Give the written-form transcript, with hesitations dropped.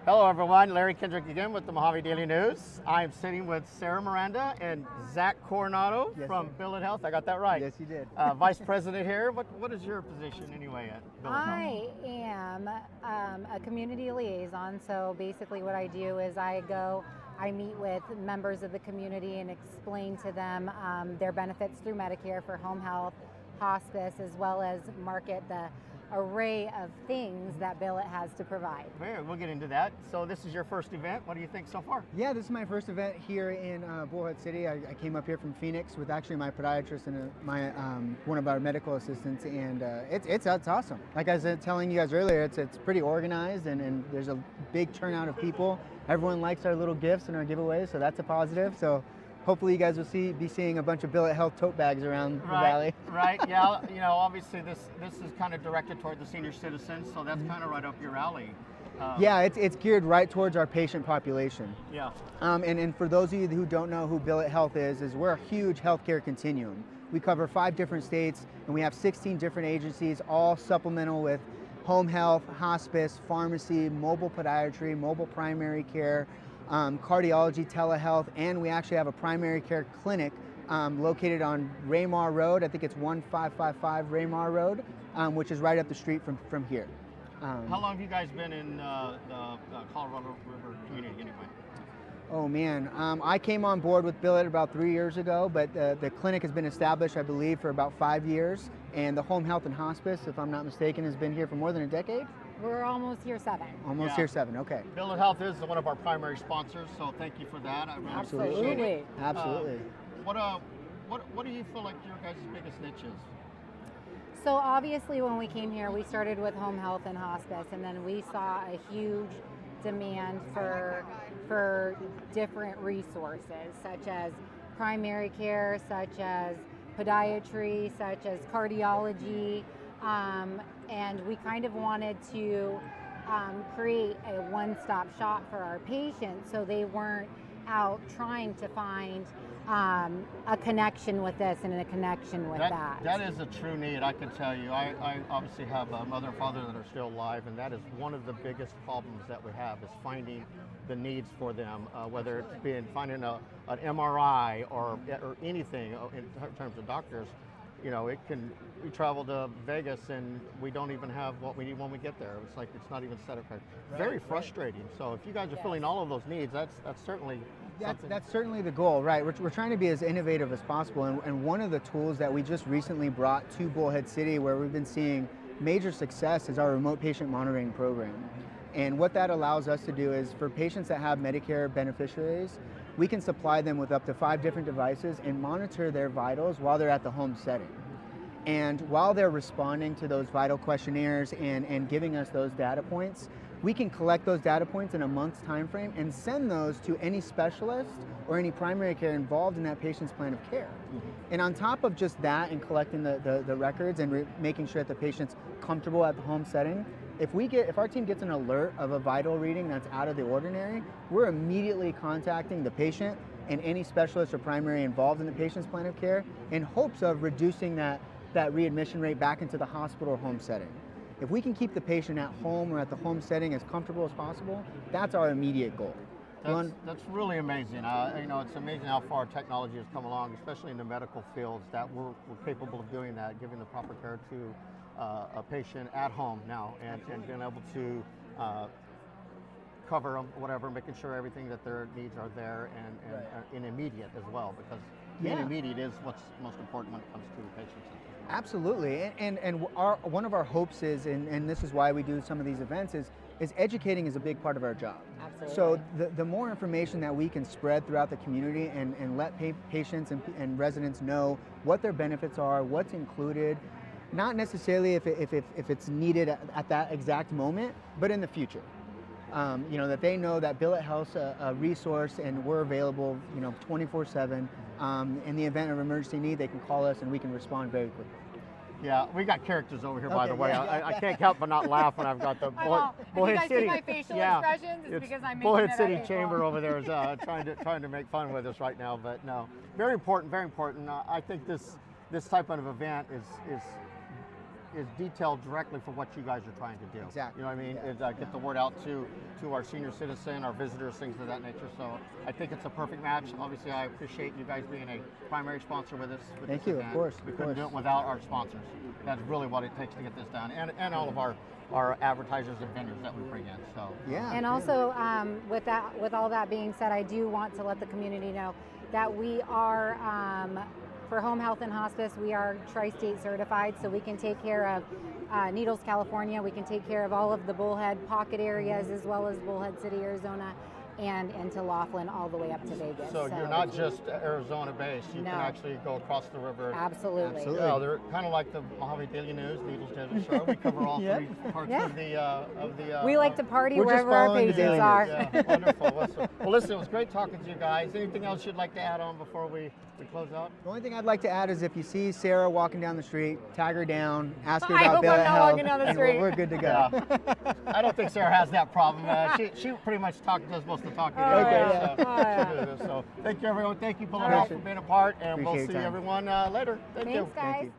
Hello everyone, Larry Kendrick again with the Mojave Daily News. I'm sitting with Sarah Miranda and Zach Coronado from Billet Health. I got that right. Yes, you did. Vice President here. What is your position anyway at Billet Health? I am a community liaison, so basically what I do is I meet with members of the community and explain to them their benefits through Medicare for home health, hospice, as well as market the array of things that Billet has to provide. We'll get into that. So this is your first event. What do you think so far? Yeah, this is my first event here in Bullhead City. I came up here from Phoenix with actually my podiatrist and one of our medical assistants, and it's awesome. Like I was telling you guys earlier, it's pretty organized, and there's a big turnout of people. Everyone likes our little gifts and our giveaways, so that's a positive. So hopefully you guys will be seeing a bunch of Billet Health tote bags around the valley. Right, yeah. You know, obviously this is kind of directed toward the senior citizens, so that's kind of right up your alley. Yeah, it's geared right towards our patient population. Yeah. And for those of you who don't know who Billet Health is we're a huge healthcare continuum. We cover 5 different states, and we have 16 different agencies, all supplemental with home health, hospice, pharmacy, mobile podiatry, mobile primary care, cardiology, telehealth, and we actually have a primary care clinic located on Raymar Road. I think it's 1555 Raymar Road, which is right up the street from here. How long have you guys been in the Colorado River community anyway? Oh man, I came on board with Billet about 3 years ago, but the clinic has been established, I believe, for about 5 years, and the home health and hospice, if I'm not mistaken, has been here for more than a decade? We're almost here 7. Almost here 7, okay. Billet Health is one of our primary sponsors, so thank you for that. I really appreciate it. Absolutely. What do you feel like your guys' biggest niche is? So obviously when we came here, we started with home health and hospice, and then we saw a huge demand for different resources, such as primary care, such as podiatry, such as cardiology, and we kind of wanted to create a one-stop shop for our patients so they weren't out trying to find a connection with this and a connection with that. That is a true need, I can tell you. I obviously have a mother and father that are still alive, and that is one of the biggest problems that we have is finding the needs for them, whether it's finding an MRI or anything in terms of doctors. You know, we travel to Vegas and we don't even have what we need when we get there. It's like it's not even set up right. Very frustrating. So if you guys are filling all of those needs, that's certainly something. That's certainly the goal, right? We're trying to be as innovative as possible, and one of the tools that we just recently brought to Bullhead City, where we've been seeing major success, is our remote patient monitoring program. And what that allows us to do is for patients that have Medicare beneficiaries, we can supply them with up to 5 different devices and monitor their vitals while they're at the home setting. And while they're responding to those vital questionnaires and giving us those data points, we can collect those data points in a month's time frame and send those to any specialist or any primary care involved in that patient's plan of care. And on top of just that and collecting the records and making sure that the patient's comfortable at the home setting, if our team gets an alert of a vital reading that's out of the ordinary, we're immediately contacting the patient and any specialist or primary involved in the patient's plan of care in hopes of reducing that readmission rate back into the hospital or home setting. If we can keep the patient at home or at the home setting as comfortable as possible, that's our immediate goal. That's really amazing. You know, it's amazing how far technology has come along, especially in the medical fields, that we're capable of doing that, giving the proper care to a patient at home now, and being able to cover them, whatever, making sure everything that their needs are there and immediate as well, because being immediate is what's most important when it comes to the patients. Absolutely, and one of our hopes is, and this is why we do some of these events, is educating is a big part of our job. Absolutely. So the more information that we can spread throughout the community and let patients and residents know what their benefits are, what's included, not necessarily if it's needed at that exact moment, but in the future. You know, that they know that Billet Health's a resource and we're available, you know, 24/7. In the event of emergency need, they can call us and we can respond very quickly. Yeah, we got characters over here, by the way. I can't help but not laugh when I've got the Bullhead City. My facial expressions, it's because I'm making Bullhead City Chamber over there is trying to make fun with us right now, but no, very important, very important. I think this type of event is is detailed directly for what you guys are trying to do. Exactly. You know what I mean? Yeah. Is get the word out to our senior citizen, our visitors, things of that nature. So I think it's a perfect match. Obviously, I appreciate you guys being a primary sponsor with us. With Thank this you, event. of course. We of couldn't course. do it without our sponsors. That's really what it takes to get this done, and all of our advertisers and vendors that we bring in. So Yeah. And also, with all that being said, I do want to let the community know that we are, for home health and hospice, we are tri-state certified, so we can take care of Needles, California. We can take care of all of the Bullhead pocket areas, as well as Bullhead City, Arizona, and into Laughlin, all the way up to Vegas. So you're not just Arizona based. You No. can actually go across the river. Absolutely. Absolutely. Yeah, they're kind of like the Mojave Daily News, Needles Desert Star. We cover all Yeah. three parts Yeah. of the. We like to party We're just wherever our following the patients daily are. Yeah, wonderful. Well, listen, it was great talking to you guys. Anything else you'd like to add on before we close out? The only thing I'd like to add is if you see Sarah walking down the street, tag her down, ask her I about hope Bill I'm of not Health, walking down the and street. we're good to go. Yeah. I don't think Sarah has that problem. She pretty much does most of the talking. Oh, anyway, yeah. so Oh, yeah. she'll do this. So thank you, everyone. Thank you, Bill of All Health, right. for being a part, and we'll Appreciate see your time. everyone later. Thank you. Thanks, guys. Thank you.